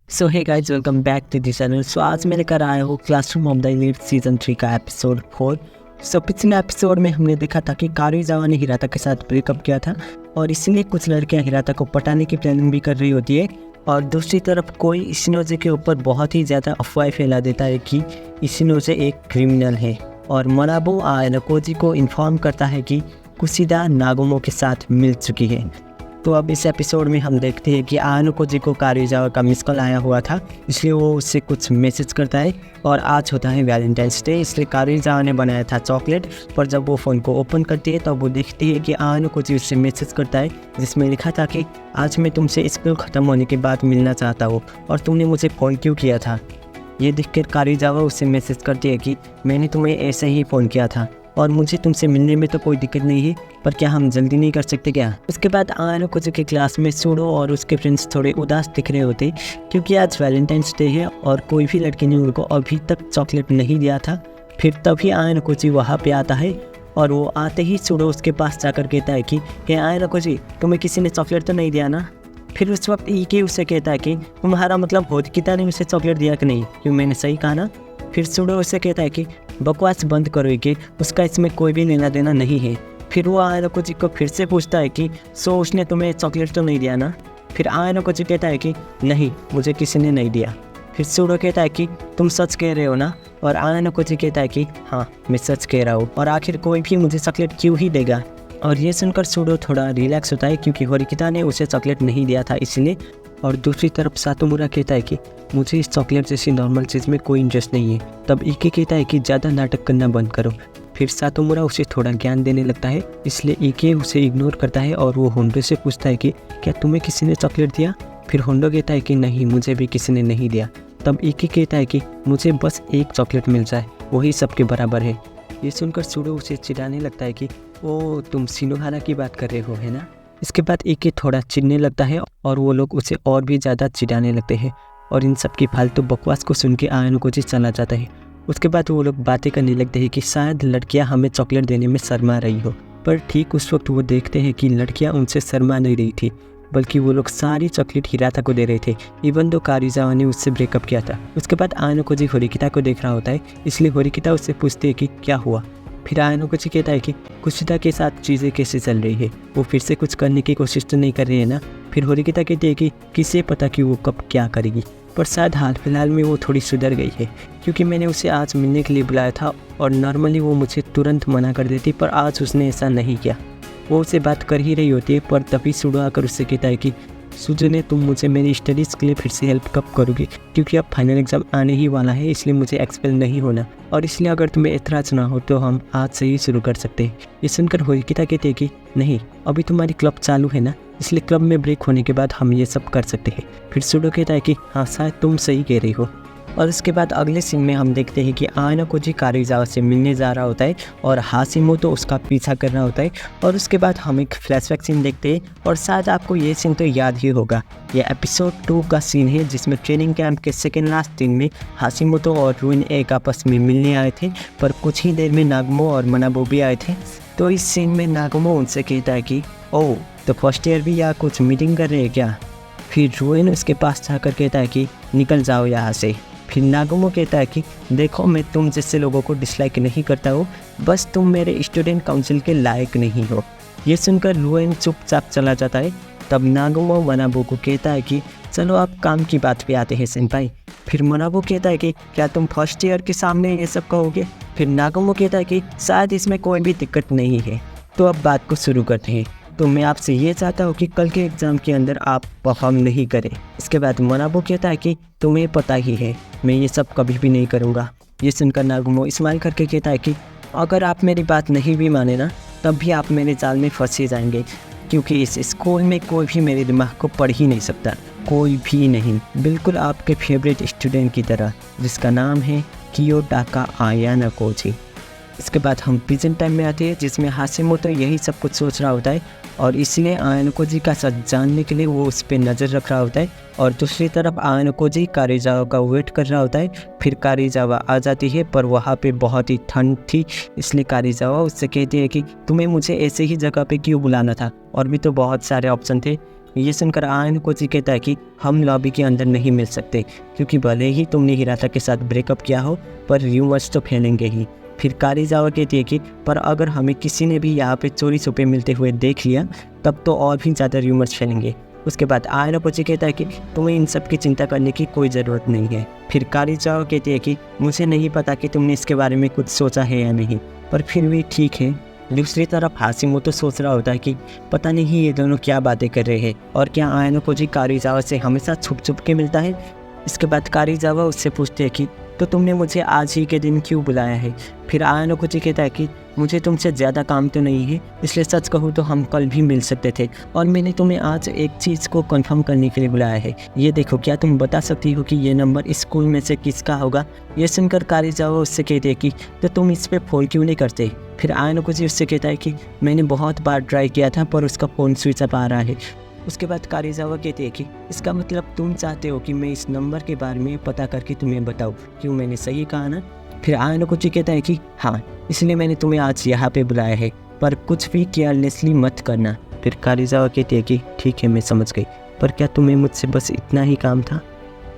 So hey guys, welcome back to the channel. So आज मैं लेकर आया हूँ classroom of the elite season 3 का एपिसोड 4। सो पिछले एपिसोड में हमने देखा था कि कारुइजावा ने हिराता के साथ ब्रेकअप किया था और इसलिए कुछ लड़कियां हिराता को पटाने की प्लानिंग भी कर रही होती है और दूसरी तरफ कोई इशिनोजे के ऊपर बहुत ही ज़्यादा अफवाह फैला देता है कि इशिनोजे एक क्रिमिनल है और मनाबो आयनकोजी को इन्फॉर्म करता है कि कुशिदा नागुमो के साथ मिल चुकी है। तो अब इस एपिसोड में हम देखते हैं कि आयनकोजी को कारुइजावा का मिस कॉल आया हुआ था, इसलिए वो उससे कुछ मैसेज करता है और आज होता है वैलेंटाइंस डे, इसलिए कारुइजावा ने बनाया था चॉकलेट। पर जब वो फ़ोन को ओपन करती है तो वो देखती है कि आयनकोजी उससे मैसेज करता है जिसमें लिखा था कि आज मैं तुमसे स्कूल ख़त्म होने के बाद मिलना चाहता हूँ और तुमने मुझे फ़ोन क्यों किया था। ये देखकर कारुइजावा उससे मैसेज करती है कि मैंने तुम्हें ऐसे ही फ़ोन किया था और मुझे तुमसे मिलने में तो कोई दिक्कत नहीं है, पर क्या हम जल्दी नहीं कर सकते क्या। उसके बाद आयनकोजी के क्लास में सूडो और उसके फ्रेंड्स थोड़े उदास दिख रहे होते क्योंकि आज वैलेंटाइंस डे है और कोई भी लड़की ने उनको अभी तक चॉकलेट नहीं दिया था। फिर तभी आयनकोजी वहाँ पे आता है और वो आते ही सूडो उसके पास जाकर कहता है कि आयनकोजी, तुम्हें किसी ने चॉकलेट तो नहीं दिया ना। फिर उस वक्त ईके उससे कहता है कि तुम्हारा मतलब होरिकिता ने उसे चॉकलेट दिया कि नहीं, क्यों मैंने सही कहा ना। फिर सूडो उससे कहता है कि बकवास बंद करो कि उसका इसमें कोई भी लेना देना नहीं है। फिर वो आयनकोजी को फिर से पूछता है कि सो उसने तुम्हें चॉकलेट तो नहीं दिया ना। फिर आयनकोजी कहता है कि नहीं, मुझे किसी ने नहीं दिया। फिर सूडो कहता है कि तुम सच कह रहे हो ना, और आयनकोजी कहता है कि हाँ मैं सच कह रहा हूँ और आखिर कोई भी मुझे चॉकलेट क्यों ही देगा। और ये सुनकर सूडो थोड़ा रिलैक्स होता है क्योंकि होरिकिता ने उसे चॉकलेट नहीं दिया था इसलिए। और दूसरी तरफ सातोमुरा कहता है कि मुझे इस चॉकलेट जैसी नॉर्मल चीज़ में कोई इंटरेस्ट नहीं है। तब ईके कहता है कि ज़्यादा नाटक करना बंद करो। फिर सातोमुरा उसे थोड़ा ज्ञान देने लगता है, इसलिए ईके उसे इग्नोर करता है और वो होंडो से पूछता है कि क्या तुम्हें किसी ने चॉकलेट दिया। फिर होंडो कहता है कि नहीं, मुझे भी किसी ने नहीं दिया। तब ईके कहता है कि मुझे बस एक चॉकलेट मिल जाए, वही सबके बराबर है। ये सुनकर सूडो उसे चिढ़ाने लगता है कि ओ तुम सिनोहारा की बात कर रहे हो है ना। इसके बाद ईके थोड़ा चिढ़ने लगता है और वो लोग उसे और भी ज़्यादा चिढ़ाने लगते हैं और इन सब की फालतू बकवास को सुन के आयनकोजी चला जाता है। उसके बाद वो लोग बातें करने लगते हैं कि शायद लड़कियां हमें चॉकलेट देने में शर्मा रही हो, पर ठीक उस वक्त वो देखते हैं कि लड़कियां उनसे शर्मा नहीं रही थी, बल्कि वो लोग सारी चॉकलेट हिराता को दे रहे थे, इवन दो कारुइजावा ने उससे ब्रेकअप किया था। उसके बाद आयनकोजी होरिकिता को देख रहा होता है, इसलिए होरिकिता उससे पूछती है कि क्या हुआ। फिर आयनकोजी कहता है कि कुशिदा के साथ चीज़ें कैसे चल रही है, वो फिर से कुछ करने की कोशिश तो नहीं कर रही है ना। फिर होरिकिता कहती है कि किसे पता कि वो कब क्या करेगी, पर शायद हाल फिलहाल में वो थोड़ी सुधर गई है क्योंकि मैंने उसे आज मिलने के लिए बुलाया था और नॉर्मली वो मुझे तुरंत मना कर देती, पर आज उसने ऐसा नहीं किया। वो उससे बात कर ही रही होती है, पर तभी सूडो आकर उससे कहता है कि सुजुने, तुम मुझे मेरी स्टडीज़ के लिए फिर से हेल्प कब करोगी, क्योंकि अब फाइनल एग्ज़ाम आने ही वाला है, इसलिए मुझे एक्सपेल नहीं होना और इसलिए अगर तुम्हें एतराज़ ना हो तो हम आज से ही शुरू कर सकते हैं। ये सुनकर होरिकिता कहते हैं कि नहीं, अभी तुम्हारी क्लब चालू है ना, इसलिए क्लब में ब्रेक होने के बाद हम ये सब कर सकते हैं। फिर सूडो कहता है कि हाँ शायद तुम सही कह रही हो। और उसके बाद अगले सीन में हम देखते हैं कि आयनकोजी कारुइजावा से मिलने जा रहा होता है और हाशिमोतो उसका पीछा कर रहा होता है। और उसके बाद हम एक फ्लैशबैक सीन देखते हैं और शायद आपको ये सीन तो याद ही होगा, ये एपिसोड 2 का सीन है जिसमें ट्रेनिंग कैंप के सेकेंड लास्ट दिन में हाशिमोतो और रुइन एक आपस में मिलने आए थे, पर कुछ ही देर में नागुमो और मनाबो भी आए थे। तो इस सीन में नागुमो उनसे कहता है कि ओह, तो फर्स्ट ईयर भी यहाँ कुछ मीटिंग कर रहे हैं क्या। फिर रुइन उसके पास जाकर कहता है कि निकल जाओ यहाँ से। फिर नागुमो कहता है कि देखो, मैं तुम जैसे लोगों को डिसलाइक नहीं करता हूँ, बस तुम मेरे स्टूडेंट काउंसिल के लायक नहीं हो। ये सुनकर रुइन चुपचाप चला जाता है। तब नागुमो मनाबो को कहता है कि चलो आप काम की बात पे आते हैं सेंपाई। फिर मनाबो कहता है कि क्या तुम फर्स्ट ईयर के सामने ये सब कहोगे। फिर नागुमो कहता है कि शायद इसमें कोई भी दिक्कत नहीं है। तो अब बात को शुरू करते हैं। तो मैं आपसे ये चाहता हूँ कि कल के एग्ज़ाम के अंदर आप परफॉर्म नहीं करें। इसके बाद मनाबो कहता है कि तुम्हें पता ही है मैं ये सब कभी भी नहीं करूँगा। ये सुनकर नागुमो स्माइल करके कहता है कि अगर आप मेरी बात नहीं भी माने ना, तब भी आप मेरे जाल में फंसे जाएंगे, क्योंकि इस स्कूल में कोई भी मेरे दिमाग को पढ़ ही नहीं सकता, कोई भी नहीं, बिल्कुल आपके फेवरेट स्टूडेंट की तरह जिसका नाम है कियोटाका आयनकोजी। इसके बाद हम प्रेजेंट टाइम में आते हैं जिसमें हाशिमोतो यही सब कुछ सोच रहा होता है और इसलिए आयनकोजी का सच जानने के लिए वो उस पर नज़र रख रहा होता है। और दूसरी तरफ आयनकोजी कारुइजावा का वेट कर रहा होता है। फिर कारुइजावा आ जाती है, पर वहाँ पे बहुत ही ठंड थी, इसलिए कारुइजावा उससे कहती है कि तुम्हें मुझे ऐसे ही जगह पे क्यों बुलाना था, और भी तो बहुत सारे ऑप्शन थे, ये सुनकर आयन कोची कहता है कि हम लॉबी के अंदर नहीं मिल सकते, क्योंकि भले ही तुमने हिराता के साथ ब्रेकअप किया हो पर र्यूमर्स तो फैलेंगे ही। फिर कारीजावा कहती है कि पर अगर हमें किसी ने भी यहाँ पे चोरी छुपे मिलते हुए देख लिया तब तो और भी ज़्यादा र्यूमर्स फैलेंगे। उसके बाद आयन कोची कहता है कि तुम्हें इन सब की चिंता करने की कोई ज़रूरत नहीं है। फिर कारीजावा कहती है कि मुझे नहीं पता कि तुमने इसके बारे में कुछ सोचा है या नहीं, पर फिर भी ठीक है। दूसरी तरफ हाशिमोतो सोच रहा होता है कि पता नहीं ये दोनों क्या बातें कर रहे हैं, और क्या आयन कोची कारीजावा से हमेशा छुप छुप के मिलता है। इसके बाद कारीजावा उससे पूछते हैं कि तो तुमने मुझे आज ही के दिन क्यों बुलाया है। फिर आयन कोची कहता है कि मुझे तुमसे ज़्यादा काम तो नहीं है, इसलिए सच कहूँ तो हम कल भी मिल सकते थे, और मैंने तुम्हें आज एक चीज़ को कंफर्म करने के लिए बुलाया है। ये देखो, क्या तुम बता सकती हो कि ये नंबर स्कूल में से किसका होगा। ये सुनकर कारीजावा उससे कहते हैं कि तो तुम इस पर फ़ोन क्यों नहीं करते। फिर आयन कोची उससे कहता है कि मैंने बहुत बार ट्राई किया था पर उसका फ़ोन स्विच ऑफ आ रहा है। उसके बाद कारीजावा कहते हैं कि इसका मतलब तुम चाहते हो कि मैं इस नंबर के बारे में पता करके तुम्हें बताऊँ। क्यों, मैंने सही कहा ना। फिर आयन कोची कहता है कि हाँ, इसलिए मैंने तुम्हें आज यहाँ पे बुलाया है, पर कुछ भी केयरलेसली मत करना। फिर कारीजावा कहती है कि ठीक है, मैं समझ गई, पर क्या तुम्हें मुझसे बस इतना ही काम था।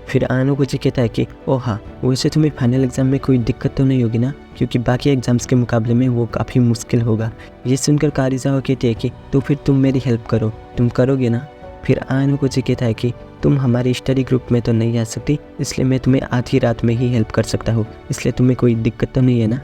फिर आयन कोची कहता है कि ओह हाँ, वैसे तुम्हें फाइनल एग्ज़ाम में कोई दिक्कत तो नहीं होगी ना, क्योंकि बाकी एग्ज़ाम्स के मुकाबले में वो काफ़ी मुश्किल होगा। ये सुनकर कारीजावा कहती है कि तो फिर तुम मेरी हेल्प करो, तुम करोगे ना। फिर आयन कोची कहता है कि तुम हमारी स्टडी ग्रुप में तो नहीं आ सकती, इसलिए मैं तुम्हें आधी रात में ही हेल्प कर सकता हूँ, इसलिए तुम्हें कोई दिक्कत तो नहीं है ना।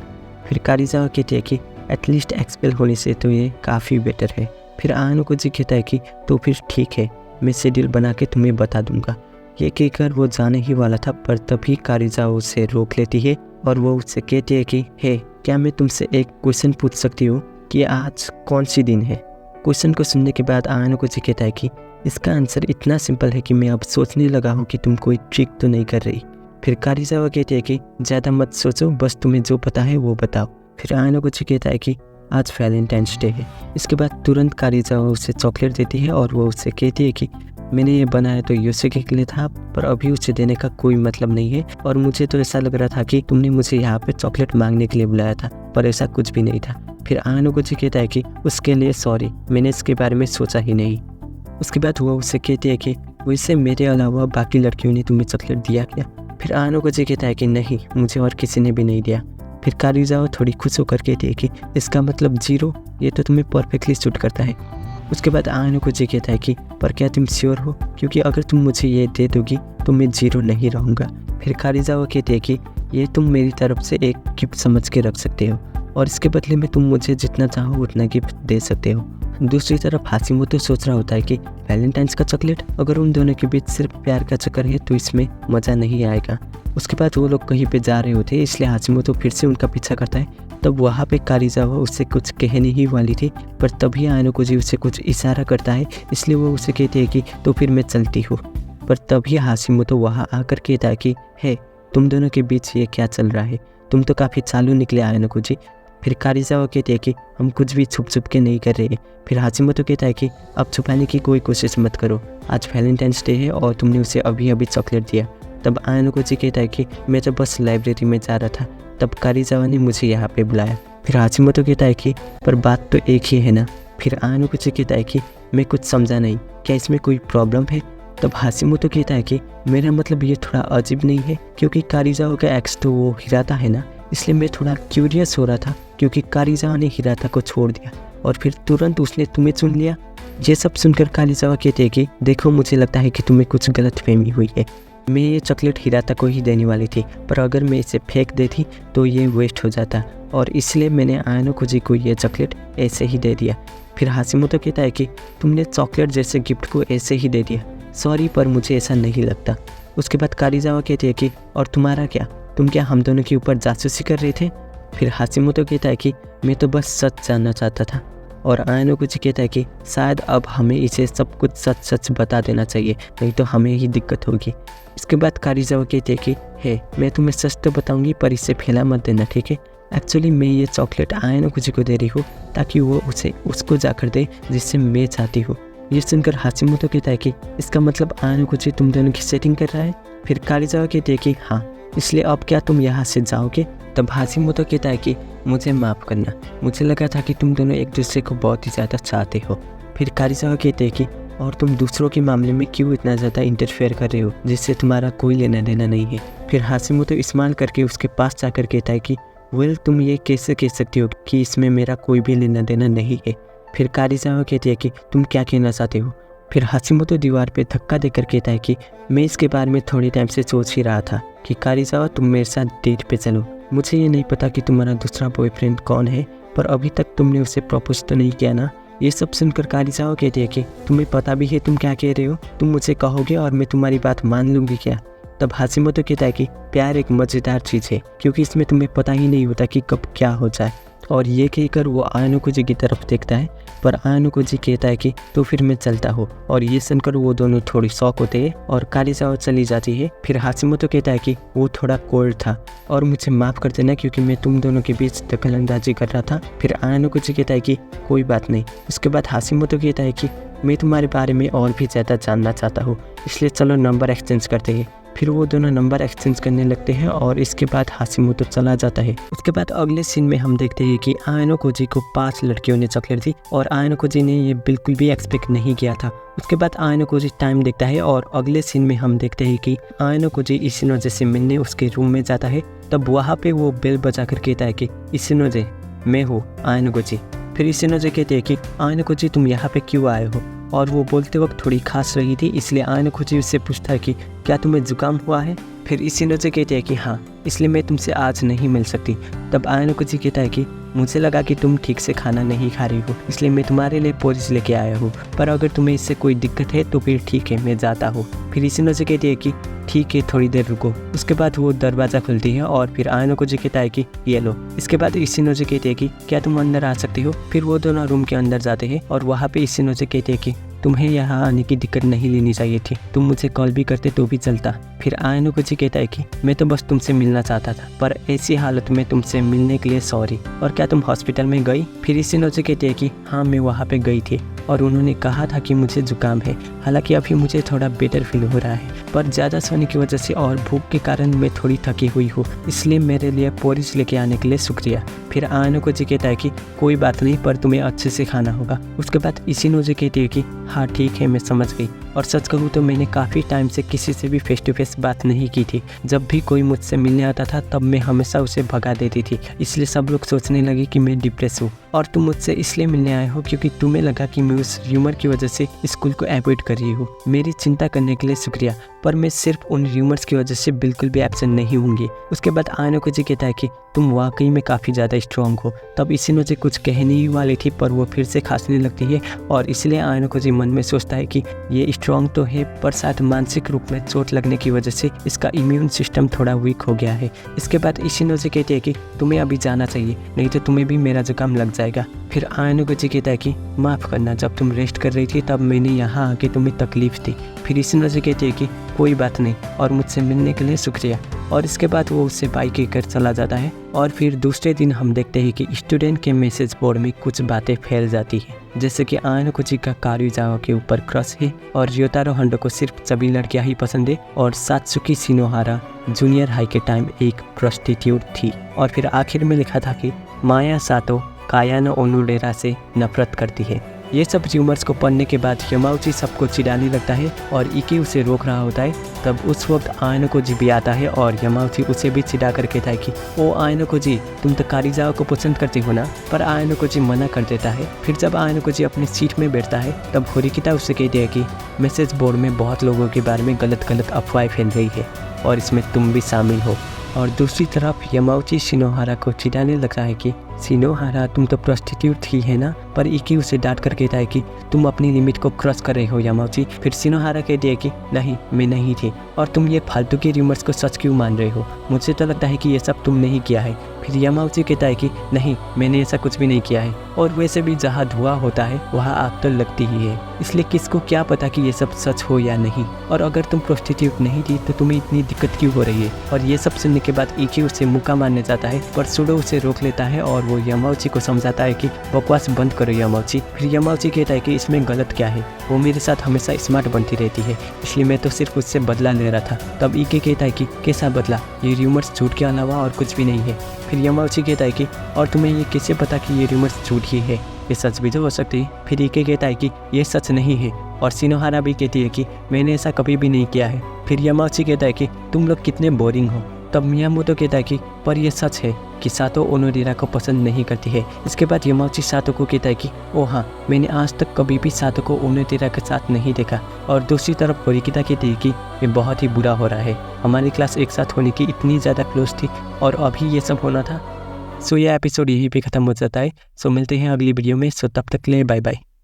फिर कारीजावा कहती है कि एटलीस्ट एक्सपेल होने से तो ये काफ़ी बेटर है। फिर आयन कोची कहता है कि तो फिर ठीक है, मैं शेड्यूल बना के तुम्हें बता दूंगा। ये कहकर वो जाने ही वाला था, पर तभी कारीजावा उसे रोक लेती है और वो उससे कहती है कि हे, क्या मैं तुमसे एक क्वेश्चन पूछ सकती हूँ कि आज कौन सी दिन है। क्वेश्चन को सुनने के बाद आयन कोची कहता है कि इसका आंसर इतना सिंपल है कि मैं अब सोचने लगा हूँ कि तुम कोई ट्रिक तो नहीं कर रही। फिर कारीजावा कहती है कि ज़्यादा मत सोचो, बस तुम्हें जो पता है वो बताओ। फिर आयन कोची कहता है कि आज वैलेंटाइंस डे है। इसके बाद तुरंत कारीजावा उसे चॉकलेट देती है और वो उससे कहती है कि मैंने ये बनाया तो योशिके के लिए था, पर अभी उसे देने का कोई मतलब नहीं है, और मुझे तो ऐसा लग रहा था कि तुमने मुझे यहाँ पे चॉकलेट मांगने के लिए बुलाया था, पर ऐसा कुछ भी नहीं था। फिर आयन कोची कहता है कि उसके लिए सॉरी, मैंने इसके बारे में सोचा ही नहीं। उसके बाद वो उससे कहती है कि वैसे मेरे अलावा बाकी लड़कियों ने तुम्हें चॉकलेट दिया क्या। फिर आयन कोची कहता है कि नहीं, मुझे और किसी ने भी नहीं दिया। फिर कारीजावा थोड़ी खुश होकर कहती है कि इसका मतलब 0, ये तो तुम्हें परफेक्टली सूट करता है। उसके बाद आयन कोची कहता है कि पर क्या तुम श्योर हो, क्योंकि अगर तुम मुझे ये दे दोगी तो मैं 0 नहीं रहूँगा। फिर कारीजावा कहती है कि ये तुम मेरी तरफ से एक गिफ्ट समझ के रख सकते हो, और इसके बदले में तुम मुझे जितना चाहो उतना गिफ्ट दे सकते हो। दूसरी तरफ हाशिमोतो सोच रहा होता है कि वैलेंटाइंस का चॉकलेट, अगर उन दोनों के बीच सिर्फ प्यार का चक्कर है तो इसमें मज़ा नहीं आएगा। उसके बाद वो लोग कहीं पे जा रहे होते हैं, इसलिए हाशिमोतो फिर से उनका पीछा करता है। तब वहाँ पे कारीजावा उससे कुछ कहने ही वाली थी, पर तभी आयन कोची उससे कुछ इशारा करता है, इसलिए वो उसे कहती है कि तो फिर मैं चलती हूँ। पर तभी हाशिमोतो वहाँ आकर कहता है कि हे, तुम दोनों के बीच ये क्या चल रहा है, तुम तो काफ़ी चालू निकले आयन कोची। फिर कारीजावा कहती है कि हम कुछ भी छुप छुप के नहीं कर रहे। फिर हाशिमोतो कहता है कि अब छुपाने की कोई कोशिश मत करो, आज वैलेंटाइंस डे है और तुमने उसे अभी अभी चॉकलेट दिया। तब आयन कोची कहता है कि मैं तो बस लाइब्रेरी में जा रहा था, तब कारीजावा ने मुझे यहाँ पे बुलाया। फिर हाशिमोतो कहता है कि पर बात तो एक ही है ना। फिर आयन कोची कहता है कि मैं कुछ समझा नहीं, क्या इसमें कोई प्रॉब्लम है। तब हाशिमोतो कहता है कि मेरा मतलब ये थोड़ा अजीब नहीं है, क्योंकि कारीजावा का एक्स तो वो हिराता है ना, इसलिए मैं थोड़ा क्यूरियस हो रहा था, क्योंकि कारीजावा ने हिराता को छोड़ दिया और फिर तुरंत उसने तुम्हें चुन लिया। ये सब सुनकर कारीजावा कहते हैं कि देखो, मुझे लगता है कि तुम्हें कुछ गलतफहमी हुई है। मैं ये चॉकलेट हिराता को ही देने वाली थी, पर अगर मैं इसे फेंक देती तो ये वेस्ट हो जाता, और इसलिए मैंने आयन कोची को ये चॉकलेट ऐसे ही दे दिया। फिर हाशिमोतो कहता है कि तुमने चॉकलेट जैसे गिफ्ट को ऐसे ही दे दिया, सॉरी, पर मुझे ऐसा नहीं लगता। उसके बाद कारीजावा कहती है कि और तुम्हारा क्या, तुम क्या हम दोनों के ऊपर जासूसी कर रहे थे। फिर हाशिमोतो कहता है कि मैं तो बस सच जानना चाहता था, और आयन कोची कहता है कि शायद अब हमें इसे सब कुछ सच सच बता देना चाहिए, नहीं तो हमें ही दिक्कत होगी। इसके बाद कारीजावा कहते हैं कि हे, मैं तुम्हें सच तो बताऊंगी, पर इसे फैला मत देना, ठीक है। एक्चुअली मैं ये चॉकलेट आयन कोची को दे रही हूँ ताकि वो उसे उसको जाकर दे जिससे मैं चाहती हूँ। ये सुनकर हाशिमोतो कहता है कि इसका मतलब आयन कोची तुम दोनों की सेटिंग कर रहा है। फिर कारीजावा कहते हैं कि हाँ, इसलिए अब क्या तुम यहाँ से जाओगे। तब हाशिमोतो कहता है कि मुझे माफ़ करना, मुझे लगा था कि तुम दोनों एक दूसरे को बहुत ही ज़्यादा चाहते हो। फिर कारीजावा कहते हैं कि और तुम दूसरों के मामले में क्यों इतना ज़्यादा इंटरफेयर कर रहे हो जिससे तुम्हारा कोई लेना देना नहीं है। फिर हाशिमोतो इस्तेमाल करके उसके पास जाकर कहता है कि वेल तुम ये कैसे कह सकती हो कि इसमें मेरा कोई भी लेना देना नहीं है। फिर कारीजावा कहती है कि तुम क्या कहना चाहते हो। फिर हाशिमोतो दीवार पे धक्का देकर कहता है कि मैं इसके बारे में थोड़ी टाइम से सोच ही रहा था कि कारीजावा तुम मेरे साथ डेट पे चलो। मुझे ये नहीं पता कि तुम्हारा दूसरा बॉयफ्रेंड कौन है, पर अभी तक तुमने उसे प्रपोज तो नहीं किया ना। ये सब सुनकर कारीजावा कहती है कि तुम्हें पता भी है तुम क्या कह रहे हो, तुम मुझे कहोगे और मैं तुम्हारी बात मान लूँगी क्या। तब हाशिमोतो कहता है कि प्यार एक मज़ेदार चीज़ है क्योंकि इसमें तुम्हें पता ही नहीं होता कि कब क्या हो जाए। और ये कहकर वो आयानोकुजी की तरफ देखता है, पर आयानोकुजी कहता है कि तो फिर मैं चलता हूँ। और ये सुनकर वो दोनों थोड़ी शॉक होते हैं और कारीजावा चली जाती है। फिर हाशिमोतो कहता है कि वो थोड़ा कोल्ड था और मुझे माफ़ कर देना क्योंकि मैं तुम दोनों के बीच दखलंदाजी कर रहा था। फिर आयानोकुजी कहता है कि कोई बात नहीं। उसके बाद हाशिमोतो कहता है कि मैं तुम्हारे बारे में और भी ज़्यादा जानना चाहता हूँ, इसलिए चलो नंबर एक्सचेंज करते हैं। फिर वो दोनों नंबर एक्सचेंज करने लगते हैं और इसके बाद हाशिमोतो चला जाता है। उसके बाद अगले सीन में हम देखते हैं कि आयानोकुजी को 5 लड़कियों ने चॉकलेट दी और आयानोकुजी ने ये बिल्कुल भी एक्सपेक्ट नहीं किया था। उसके बाद आयानोकुजी टाइम देखता है और अगले सीन में हम देखते हैं कि आयानोकुजी इशिनोजे से मिलने उसके रूम में जाता है। तब वहाँ पे वो बेल बजा कर कहता है कि इशिनोजे मैं हूँ आयानोकुजी। फिर इशिनोजे कहते हैं कि आयानोकुजी तुम यहाँ पे क्यों आए हो, और वो बोलते वक्त थोड़ी खांस रही थी, इसलिए आयानोकुजी उससे पूछता है कि क्या तुम्हें जुकाम हुआ है। फिर इशिनोजे कहते हैं कि हाँ, इसलिए मैं तुमसे आज नहीं मिल सकती। तब आयानोकुजी कहता है कि मुझे लगा कि तुम ठीक से खाना नहीं खा रही हो, इसलिए मैं तुम्हारे लिए पोरिस लेके आया हूँ, पर अगर तुम्हें इससे कोई दिक्कत है तो फिर ठीक है, मैं जाता हूँ। फिर इशिनोजे कहती है कि ठीक है, थोड़ी देर रुको। उसके बाद वो दरवाज़ा खुलती है और फिर आयानोकुजी कहता है कि ये लो। इसके बाद इशिनोजे कहती है कि क्या तुम अंदर आ सकती हो। फिर वो दोनों रूम के अंदर जाते हैं और वहाँ पे इशिनोजे कहते हैं कि तुम्हें यहाँ आने की दिक्कत नहीं लेनी चाहिए थी, तुम मुझे कॉल भी करते तो भी चलता। फिर आयानोकुजी कहता है कि मैं तो बस तुमसे मिलना चाहता था, पर ऐसी हालत में तुमसे मिलने के लिए सॉरी। और क्या तुम हॉस्पिटल में गई। फिर इशिनोजे कहते हैं कि हाँ, मैं वहाँ पे गई थी और उन्होंने कहा था कि मुझे जुकाम है। हालांकि अभी मुझे थोड़ा बेटर फील हो रहा है, पर ज़्यादा सोने की वजह से और भूख के कारण मैं थोड़ी थकी हुई हूँ, इसलिए मेरे लिए पोरिस लेके आने के लिए शुक्रिया। फिर आयानोकुजी कहता है कि कोई बात नहीं, पर तुम्हें अच्छे से खाना होगा। उसके बाद इशिनोजे कहती है कि हाँ ठीक है, मैं समझ गई। और सच कहूँ तो मैंने काफ़ी टाइम से किसी से भी फेस टू फेस बात नहीं की थी। जब भी कोई मुझसे मिलने आता था तब मैं हमेशा उसे भगा देती थी, इसलिए सब लोग सोचने लगे कि मैं डिप्रेस हूँ। और तुम मुझसे इसलिए मिलने आए हो क्योंकि तुम्हें लगा कि मैं उस र्यूमर की वजह से स्कूल को अवॉइड कर रही हूँ। मेरी चिंता करने के लिए शुक्रिया, पर मैं सिर्फ उन र्यूमर्स की वजह से बिल्कुल भी एब्सेंट नहीं होंगी। उसके बाद आयानोकुजी कहता है कि तुम वाकई में काफ़ी ज़्यादा स्ट्रॉन्ग हो। तब इशिनोजे कुछ कहने ही वाली थी, पर वो फिर से खांसने लगती है और इसलिए आयानोकुजी मन में सोचता है कि ये स्ट्रॉन्ग तो है, पर शायद मानसिक रूप में चोट लगने की वजह से इसका इम्यून सिस्टम थोड़ा वीक हो गया है। इसके बाद इशिनोजे कहते हैं कि तुम्हें अभी जाना चाहिए, नहीं तो तुम्हें भी मेरा जुकाम लग जाएगा। फिर आयानोकुजी कहता है कि माफ़ करना, जब तुम रेस्ट कर रही थी तब मैंने यहाँ आके तुम्हें तकलीफ दी। फिर इशिनोजे कहती है कि कोई बात नहीं और मुझसे मिलने के लिए शुक्रिया। और इसके बाद वो उससे बाय कहकर चला जाता है। और फिर दूसरे दिन हम देखते हैं कि स्टूडेंट के मैसेज बोर्ड में कुछ बातें फैल जाती हैं, जैसे कि आयानोकुजी का कारीजावा के ऊपर क्रश है और र्योतारो हंडो को सिर्फ सभी लड़कियां ही पसंद है और सात्सुकी शिनोहारा जूनियर हाई के टाइम एक प्रोस्टिट्यूट थी। और फिर आखिर में लिखा था कि माया सातो कायानो ओनुडेरा से नफरत करती है। ये सब र्यूमर्स को पढ़ने के बाद यमाउची सबको चिढ़ाने लगता है और इकी उसे रोक रहा होता है। तब उस वक्त आयानोकुजी भी आता है और यमाउची उसे भी चिढ़ा कर कहता है कि ओ आयानोकुजी, तुम तो कारीजावा को पसंद करती हो ना। पर आयानोकुजी मना कर देता है। फिर जब आयानोकुजी अपनी सीट में बैठता है तब होरिकिता उससे कहती है कि मैसेज बोर्ड में बहुत लोगों के बारे में गलत अफवाहें फैल रही है और इसमें तुम भी शामिल हो। और दूसरी तरफ यमाउची शिनोहारा को चिढ़ाने लगता है कि शिनोहारा, तुम तो प्रोस्टिट्यूट ही है ना। पर इकी उसे डांट कर कहता है कि तुम अपनी लिमिट को क्रॉस कर रहे हो यमाउची। फिर शिनोहारा कहती है कि नहीं, मैं नहीं थी, और तुम ये फालतू के र्यूमर्स को सच क्यों मान रहे हो, मुझे तो लगता है कि ये सब तुमने ही किया है। फिर यमाउची कहता है कि नहीं, मैंने ऐसा कुछ भी नहीं किया है, और वैसे भी जहाँ धुआं होता है वहाँ आग तो लगती ही है, इसलिए किसको क्या पता कि ये सब सच हो या नहीं। और अगर तुम प्रोस्टिट्यूट नहीं थी तो तुम्हें इतनी दिक्कत क्यों हो रही है। और ये सब सुनने के बाद इकी उसे मुक्का मारने जाता है, पर सुडो उसे रोक लेता है और वो यमाउची को समझाता है कि बकवास बंद करो यमाउची। फिर यमाउची कहता है कि इसमें गलत क्या है, वो मेरे साथ हमेशा स्मार्ट बनती रहती है, इसलिए मैं तो सिर्फ उससे बदला ले रहा था। तब इके कहता है कि कैसा बदला, ये र्यूमर्स झूठ के अलावा और कुछ भी नहीं है। फिर यमाउची कहता है कि और तुम्हें ये कैसे पता कि ये र्यूमर्स झूठ ही है, ये सच भी तो हो सकती है। फिर इके कहता है कि ये सच नहीं है, और शिनोहारा भी कहती है कि मैंने ऐसा कभी भी नहीं किया है। फिर यामाउची कहता है कि तुम लोग कितने बोरिंग हो। तब मियामोतो कहता है कि पर यह सच है कि सातो ओनोडेरा को पसंद नहीं करती है। इसके बाद यामाउची सातो को कहता है कि ओ हाँ, मैंने आज तक कभी भी सातो को ओनोडेरा के साथ नहीं देखा। और दूसरी तरफ होरिकिता कहती है कि ये बहुत ही बुरा हो रहा है, हमारी क्लास एक साथ होने की इतनी ज़्यादा क्लोज थी और अभी ये सब होना था। सो यह एपिसोड यहीं पे ख़त्म हो जाता है। सो मिलते हैं अगली वीडियो में। सो तब तक के लिए बाय बाय।